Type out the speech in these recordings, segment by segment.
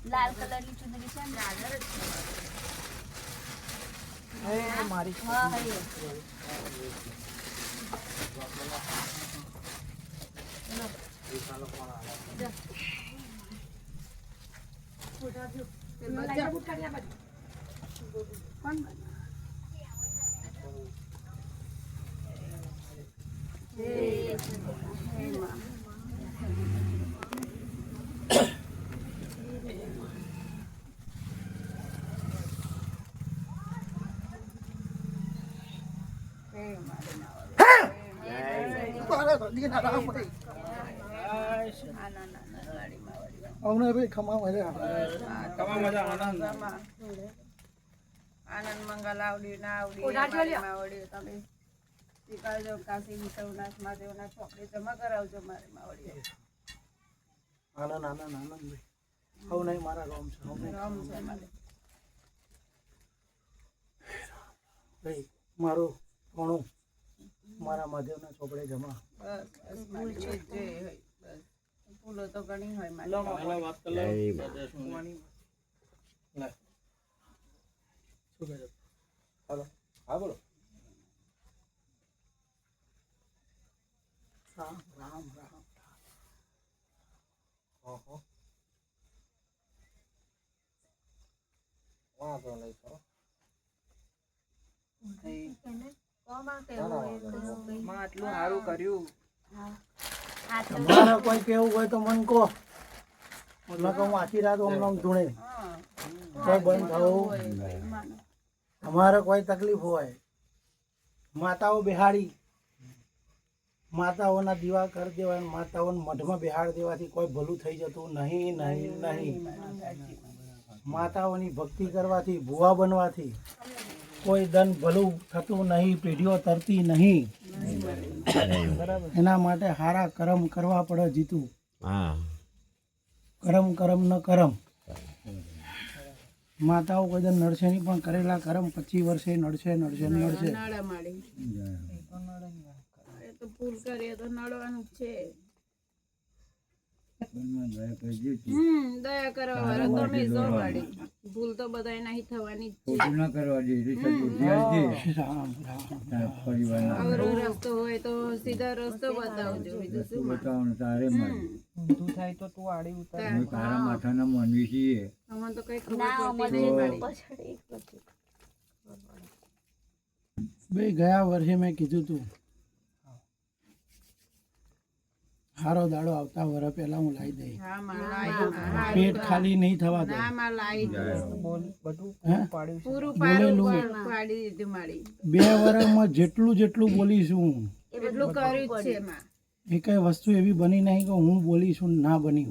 લાલ કલરની ચુંદડી છે ને મારી આનંદ મંગલ આવડી ના આવડી તમે સ્વીકારજો કાશી વિશ્વનાથ મહાદેવના ચોકડી જમા કરાવજો મારી માવડી આનંદ આનંદ આનંદ ભાઈ હવ નહીં મારા રામ છે ભાઈ મારું ઘણું મારા મહાદેવના ચોપડે જમા ભૂલો તો ઘણી હોય હાલો હા બોલો રામ રામ રામ ઓહો વાંધો નહીં કરો આટલું સારું કર્યું તમારે કોઈ કેવું હોય તો મન કહો મને કહું આખી રાત ઓમ નામ ધૂણે કોઈ બંધ થવું તમારે કોઈ તકલીફ હોય માતાઓ બેહાડી માતાઓના દીવા કરી દેવાય માતાઓને મઢમાં બેહાડી દેવાથી કોઈ ભલું થઈ જતું નહીં નહીં નહીં માતાઓની ભક્તિ કરવાથી ભુવા બનવાથી કોઈ દન ભલું થતું નહીં પેઢીઓ તરતી નહીં એના માટે સારા કરમ કરવા પડે જીતું કરમ કરમ ન કરમ માતાઓ કોઈ દન નડશે નહીં પણ કરેલા કરમ 25 વર્ષે નડશે નડશે નડશે તો ભૂલ કરીએ તો નડવાનું છે દયા કરવા વાળા તમે જો વાળી ભૂલ તો બધાય નહીં થવાની અવરો રસ્તો હોય તો સીધા રસ્તો બતાવજો બીજું શું ઊંધું થાય તો તું આડી ઉતાર તારા માથાના માનવી છીએ અમને તો કઈ ખબર પડતી ભાઈ ગયા વર્ષે મેં કીધું તું હારો દાડો આવતા વર્ષ પહેલા હું લાવી દઈ પેટ ખાલી નહીં થવા દો બે વર્ષમાં જેટલું જેટલું બોલીશું એ કઈ વસ્તુ એવી બની નહીં કે હું બોલીશું ના બની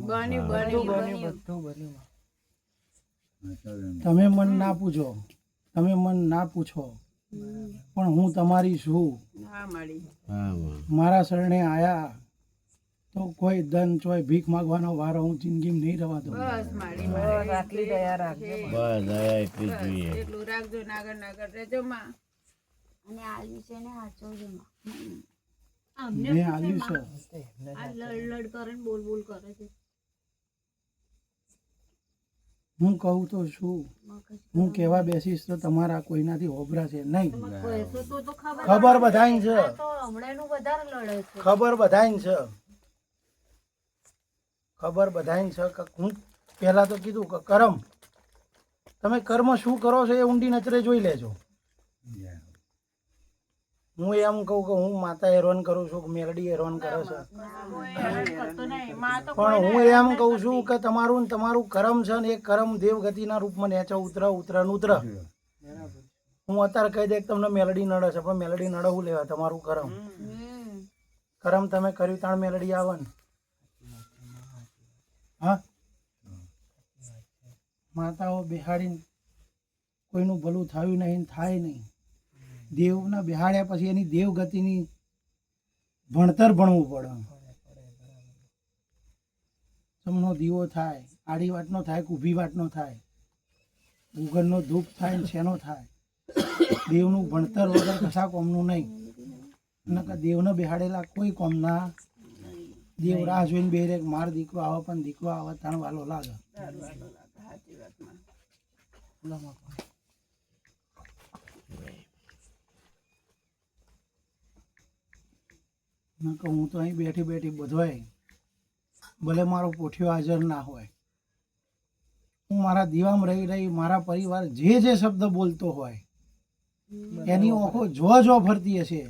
તમે મન ના પૂછો તમે મન ના પૂછો પણ હું તમારી છું મારા શરણે આયા તો કોઈ ધન ચોય ભીખ માંગવાનો વારો હું જિંદગીમાં નહીં રહેવા દઉં બસ મારી આટલી દયા રાખજો બસ દયા એટલી જ જોઈએ એટલું રાખજો નાગર નાગર રહેજો માં અને આલ્યું છે ને હાચવજો માં મેં આલ્યું છે આ લડ કરે ને બોલ બોલ કરે છે હું કહું તો શું હું કહેવા બેસીશ તો તમારા કોઈનાથી હોબરા છે નહીં ખબર બધાય છે ખબર બધાય છે ખબર બધાય છે કે હું પહેલાં તો કીધું કે કર્મ તમે કર્મ શું કરો છો એ ઊંડી નજરે જોઈ લેજો હું એમ કહું કે હું માતા હેરાન કરું છું કે મેલડી હેરાન કરે છે પણ હું એમ કહું છું કે તમારું ને તમારું કર્મ છે ને એ કર્મ દેવગતિના રૂપમાં નેચા ઉતર હું અત્યારે કહી દે તમને મેલડી નડે છે પણ મેલડી નડવું લેવા તમારું કર્મ કર્મ તમે કર્યું તાણ મેલડી આવે ને હા માતાઓ બેહાડીને કોઈનું ભલું થયું નહીં થાય નહીં દેવના બેહાડ્યા પછી એની દેવગતિની ભણતર ભણવું પડે સમનો દીવો થાય આડી વાટનો થાય કે ઊભી વાટનો થાય ઉગરનો ધૂપ થાય ને શેનો થાય દેવનું ભણતર વગર કશા કોમનું નહીં. નકર દેવને બેહાડેલા કોઈ કોમના. દેવ રાહ જોઈને બેરે માર દીકરો આવે, પણ દીકરો આવે તાણ વાલો લાગે. નકર હું તો અહીં બેઠી બેઠી બધોય ભલે મારો પોઠિયો હાજર ના હોય, હું મારા દીવામાં રહી રહી મારા પરિવાર જે જે શબ્દ બોલતો હોય એની ઓખો જો ફરતી હશે,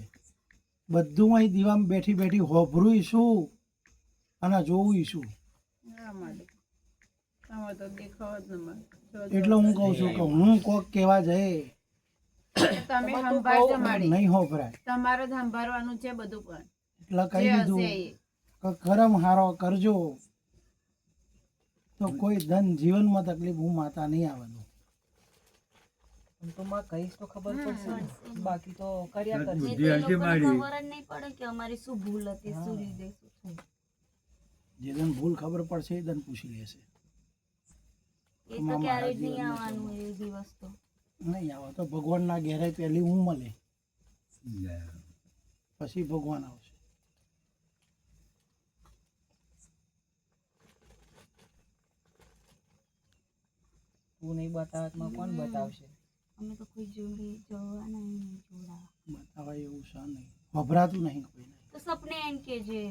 બધું અહીં દીવામાં બેઠી બેઠી હોભરું છું અને જોવું છું. એટલે હું કહું છું કે હું કોક કહેવા જાય તમે સંભાળજો માડી, નહીં હોભરાય. તમારે જ સંભાળવાનું છે બધું. પણ એટલે કહી દીધું કે કરમ હારો કરજો તો કોઈ ધન જીવનમાં તકલીફ હું માતા નહીં આવે દઉં. તો માં કહીશ તો ખબર પડશે, બાકી તો કર્યા કરશે. એ તો એ લોકોને ખબર જ નહીં પડે કે અમારી શું ભૂલ હતી, શું લીધે શું થયું. જે દન ભૂલ ખબર પડશે એ દન પૂછી લેશે. એ તો ક્યારેય જ નહીં આવવાનું એ દિવસ તો. નહીં આવે તો ભગવાનના ઘેરે પહેલી હું મળે, પછી ભગવાન આવશે. તું નહીં બતાવત માં કોણ બતાવશે? અમે તો કોઈ જોડે જવાના નહીં જોડા. બતાવાય એવું છે નહીં, વભરાતું નહીં કોઈને. તો સપને એમ કે જે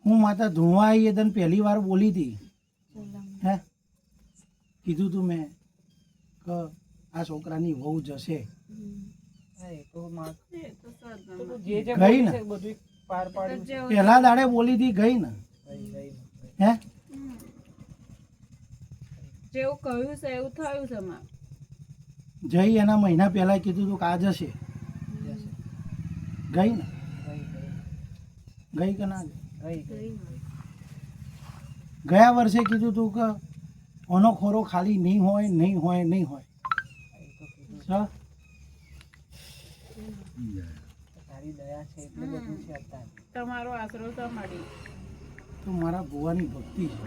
હું માતા ધૂણવા આવી એ દન પહેલી વાર બોલી હતી. ચલમ હે કીધું તું મેં કે આ છોકરાની વહુ જશે. હા, એ તો માં એ તો સદ તો તું જે જે ગઈ બોલી ને? છે બધું પાર પાડ્યું છે. પહેલા દાડે બોલી હતી, ગઈ ને? ગઈ. હે જેવું કહ્યું છે એવું થયું છે માં. જઈ એના મહિના પહેલા કીધું તું કે આ જશે. ગઈ ને? ગઈ કે ના ગઈ? ગઈ. ગયા વર્ષે કીધું તું કે ઓનો ખોરો ખાલી નહીં હોય, નહીં હોય, નહીં હોય. હા? તારી દયા છે એટલે બધું છે અત્યારે. તમારો આશરો તો માડી. તો મારા ભુવાની ભક્તિ છે,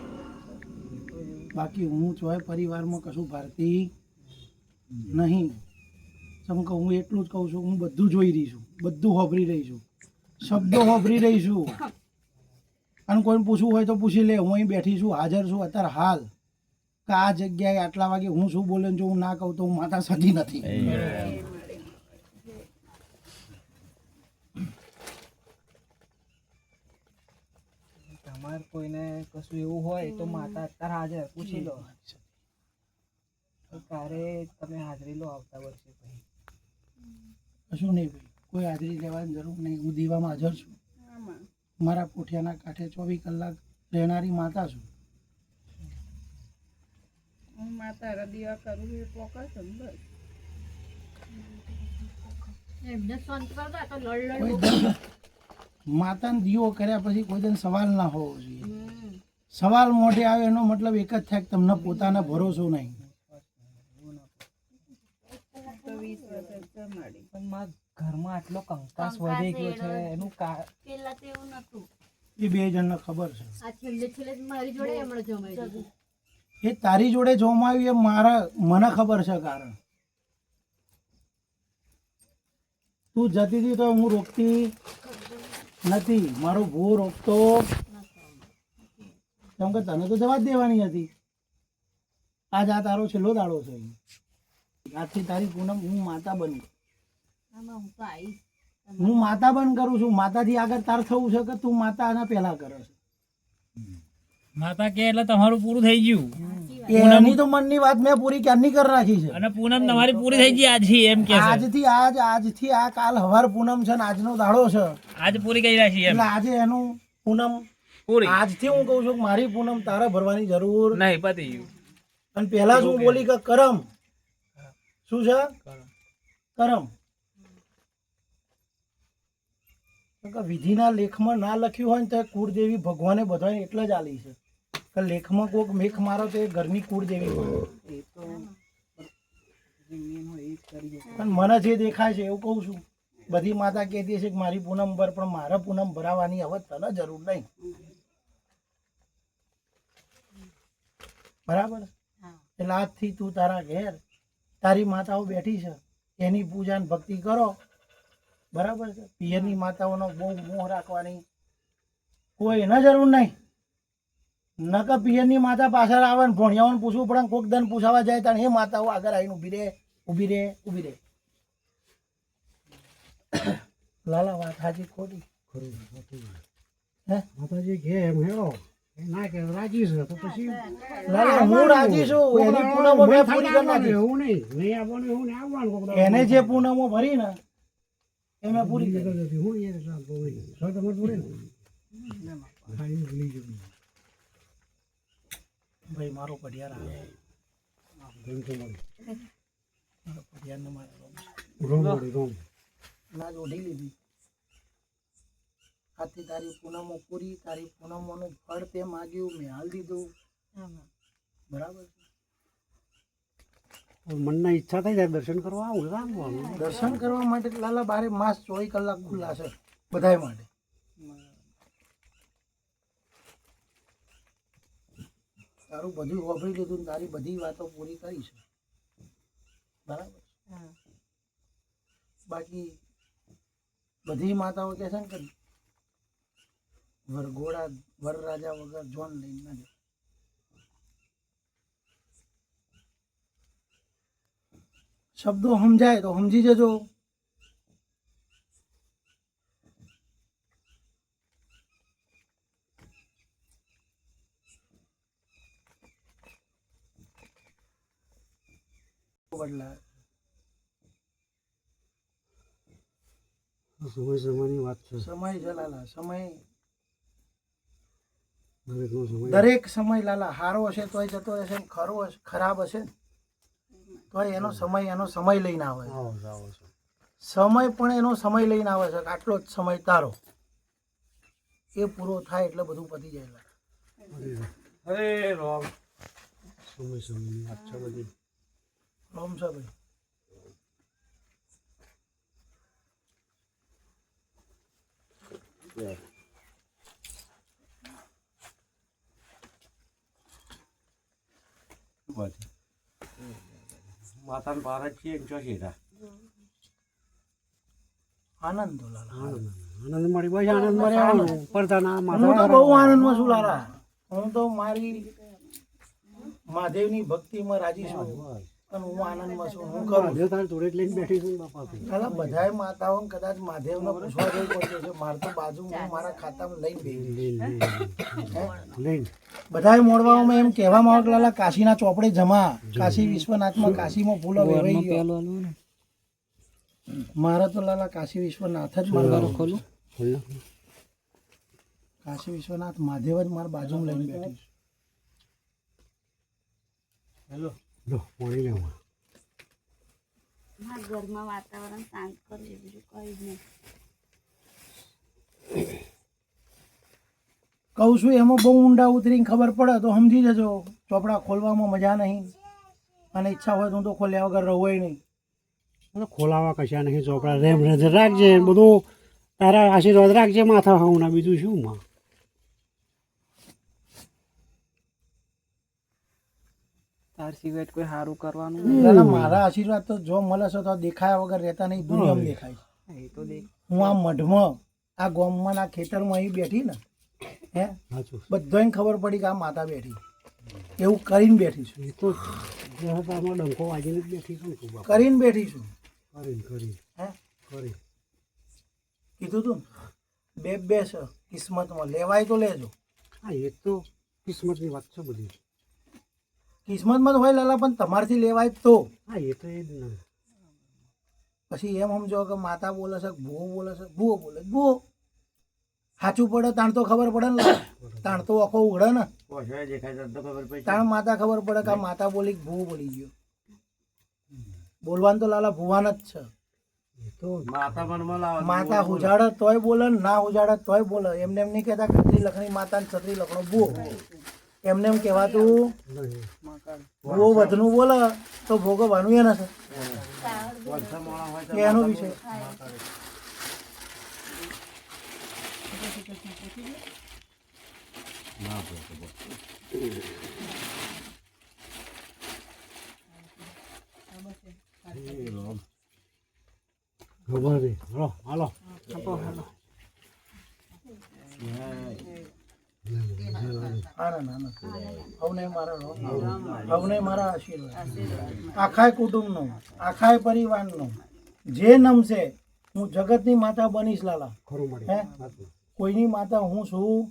બાકી હું ચોય પરિવારમાં કશું ભારતી નહીં. સમ કે હું એટલું જ કહું છું, હું બધું જોઈ રહી છું, બધું હોભરી રહી છું, શબ્દો હોભરી રહી છું. અને કોઈને પૂછવું હોય તો પૂછી લે, હું અહીં બેઠી છું, હાજર છું અત્યારે હાલ, કે આ જગ્યાએ આટલા વાગે હું શું બોલે જો હું ના કહું તો હું માતા સજી નથી. તમારે કોઈને કશું એવું હોય તો માતા અત્યારે હાજર, પૂછી લો. તારે તમે હાજરી લો આવતા વર્ષે. પછી કશું નહીં ભાઈ, કોઈ હાજરી લેવાની જરૂર નહીં. હું દીવામાં હાજર છું, મારા પોઠિયાના કાંઠે 24 કલાક રહેનારી માતા છું. હું માતા રદિયા કરું છું એ પોકળ છે ને બસ. કોઈ દન માતાને દીવો કર્યા પછી કોઈ દન સવાલ ના હોવો જોઈએ. સવાલ મોઢે આવે એનો મતલબ એક જ થાય કે તમને પોતાના ભરોસો નહીં. તો 20 વર્ષ છે માડી. પણ માં ઘરમાં આટલો કંકાસ વધી ગયો છે એનું પેલા તો એવું નતું. એ બે જણને ખબર છે. આ છેલ્લે મારી જોડે હમણાં જમાઈ એ તારી જોડે જોમાવ્યું એ મને ખબર છે કારણ. તું જતી હતી તો હું રોકતી નથી, મારો ભૂ રોકતો, કેમ કે તને તો જવા જ દેવાની હતી. આજ આ તારો છેલ્લો દાડો છે. આજથી તારી પૂનમ હું માતા બની, આમાં હું તો આવીશ. હું માતા બન કરું છું. માતાથી આગળ તાર થવું છે કે તું માતા આના પહેલા કરે છે? માતા કે એટલે તમારું પૂરું થઈ ગયું. એની તો મનની વાત મેં પૂરી ક્યારની કરી નાખી છે. અને પૂનમ તમારી પૂરી થઈ ગઈ આજથી, એમ કે છે. આજથી આ કાલ હવાર પૂનમ છે ને આજનો દાડો છે, આજ પૂરી કરી રાખી એમ. એટલે આજે એનું પૂનમ પૂરી આજથી હું કહું છું કે મારી પૂનમ તારે ભરવાની જરૂર. નહીં, પતી ગયું. અને પહેલા શું બોલી કે કરમ, શું છે કરમ? કે વિધિના લેખમાં ના લખ્યું હોય ને તો કુળદેવી ભગવાને બધાને એટલે જ આલી છે કે લેખમાં કોઈક મેખ મારો તો એ ઘરની કુળદેવી હોય. એ તો જે મેન હોય એ જ કરીએ. પણ મને જે દેખાય છે એવું કહું છું. બધી માતા કહેતી છે કે મારી પૂનમ ભર, પણ મારે પૂનમ ભરાવાની હવે તને જરૂર નહીં. બરાબર? એટલે આજથી તું તારા ઘેર તારી માતાઓ બેઠી છે એની પૂજા ને ભક્તિ કરો, બરાબર છે. પિયરની માતાઓનો બહુ મોહ રાખવાની કોઈ ન જરૂર નહીં. નકર પિયરની માતા પાછળ આવે ને ભણિયાઓને પૂછવું પડે, કોક દન પૂછાવા જાય ત્યારે એ માતાઓ આગળ આવીને ઊભી રહે. લાલા વાત હાજી ખોટી? હે માતાજી કે એમ હેરો ના કે રાજી છે તો પછી લાલા હું રાજી છું. એની પૂનમો મેં પૂરી કરી નાખી. એવું નહીં આવવાનું, એવું નહીં આવવાનું. એને જે પૂનમો ભરી ને એ મેં પૂરી કરી. હું યાર ચાલતો નહીં સર તમારે જોડે ને ખાઈને ભૂલી જવું. ભાઈ મારો પઢિયાર આવે. રોમ મારો પઢિયારને મારે રોમ ના ઓઢી લીધી. આથી તારી પૂનમો પૂરી, તારી પૂનમોનું ફળ તે માગ્યું, મેં હાલ દીધું. બરાબર છે. મનના ઈચ્છા થઈ જાય દર્શન કરવા આવું રાખવાનું. દર્શન કરવા માટે લાલા 12 માસ 24 કલાક ખુલ્લા છે બધાય માટે. તારું બધું વાપરી લીધું ને તારી બધી વાતો પૂરી કરી છે, બરાબર. બાકી બધી માતાઓ કહે છે ને કે વરઘોડા વરરાજા વગર જોન લઈને ના જાય. શબ્દો સમજાય તો સમજી જજો. બદલાય સમયની વાત છે. સમય છે લાલા, સમય દરેકનો સમય દરેક સમય લાલા હારો હશે તોય જતો રહેશે, ખરાબ હશે તોય એનો સમય લઈને આવે છે. સમય પણ એનો સમય લઈને આવે છે. આટલો જ સમય તારો, એ પૂરો થાય એટલે બધું પતી જાય લાલા. સમયની વાત છે બધી. રોમ છે ભાઈ. માતાને પાર જ છીએ ચોથી આનંદ તો લાલા, આનંદ મળી બસ આનંદ મળે પડતા હું તો બહુ આનંદમાં છું લાલા. હું તો મારી મહાદેવની ભક્તિમાં રાજી છું અને હું આનંદમાં છું. હું કરું તારે જોડે જ લઈને બેઠી છું બાપા. દાદા બધાય માતાઓ કદાચ મહાદેવને પૂછવા જવું પડશે છે. મારે તો બાજુ હું મારા ખાતામાં લઈને લઈને બધાય મોડવામાં એમ કહેવામાં આવે કે લાલા કાશીના ચોપડે જમા, કાશી વિશ્વનાથમાં કાશીમાં ફૂલો વેવાઈ ગયો. મારે તો લાલા કાશી વિશ્વનાથ જ મારો ખોલું. કાશી વિશ્વનાથ મહાદેવ જ મારા બાજુમાં લઈને બેઠી છે. લો પાણી લેવા. મારા ઘરમાં વાતાવરણ શાંત કરવું, બીજું કઈ જ નહીં. કહું છું એમાં બહુ ઊંડા ઉતરીને ખબર પડે તો સમજી જજો. ચોપડા ખોલવામાં મજા નહીં અને ઈચ્છા હોય તો હું તો ખોલ્યા વગર રહું નહીં. ખોલાવા કશા નહીં ચોપડા રેમ રાખજે બધું તારા આશીર્વાદ રાખજે માથા હાઉના બીજું શું માં. તાર સિવાય કોઈ સારું કરવાનું દાદા મારા આશીર્વાદ તો જો મળે છે તો દેખાયા વગર રહેતા નહીં, દુનિયામાં દેખાય. એ તો દેખ હું આ મઢમાં આ ગામમાં આ ખેતરમાં અહીં બેઠી ને હે બધાને ખબર પડી કે આ માતા બેઠી, એવું કરીને બેઠી છું. એ તો આમાં ડંકો વાગીને જ બેઠી છું કરીને બેઠી છું. કરી હે કરી કીધું તું ને બે છે કિસ્મતમાં, લેવાય તો લેજો. હા એ તો કિસ્મતની વાત છે બધી. કિસ્મતમાં તો હોય લાલા, પણ તમારથી લેવાય તો. હા એ તો એ જ ને. પછી એમ સમજો કે માતા બોલે છે, ભૂવો બોલે છે, ભૂવો બોલે ભૂવો. સાચું પડે તાણ તો ખબર પડે ને, તાણ તો આખો ઉઘડે ને, તાણ માતા ખબર પડે કે આ માતા બોલી કે ભૂવો બોલી ગયો. બોલવાનું તો લાલા ભુવાન જ છે. માતા ઉજાડે તોય બોલે, ના ઉજાડે તોય બોલે. એમને એમ નહીં કહેતા ખત્રી લખણી માતા ને છત્રી લખણો ભૂવો. એમને એમ કહેવાતું ભૂવો વધનું બોલે તો ભોગવવાનું એને છે, એનો વિષય. ખબર નહીં હાલો હાલો આપો હાલો હવને મારા આશીર્વાદ આખાય કુટુંબનો આખાય પરિવારનો જે નમશે હું જગતની માતા બનીશ લાલા ખરું મળે હે કોઈની માતા હું છું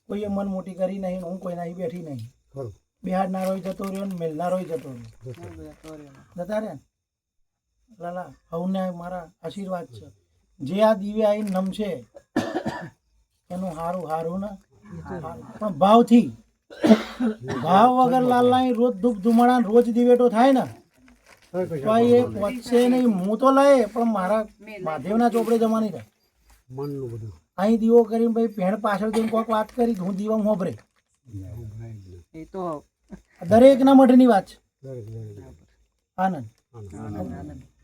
કોઈએ મન મોટી કરી નહીં હું કોઈના અહીં બેઠી નહીં ખરું બિહારનારોય જતો રહ્યો ને મેલનારોય જતો રહ્યો જતા રહ્યા ને લાલા હવને મારા આશીર્વાદ છે જે આ દિવ્ય આવીને નમશે એનું હારું હારું ને પણ ભાવથી ભાવ વગર લાલા રોજ ધૂપ ધુમાડા રોજ દિવેટો થાય ને તો એ પચશે નહીં હું તો લઈએ પણ મારા મહાદેવના ચોપડે જવાની થાય મનનું બધું અહીં દીવો કરીને ભાઈ ભેણ પાછળ જઈને કોઈક વાત કરી હું દીવા હોભરે એ તો દરેકના મઠની વાત છે દરેક આનંદ આનંદ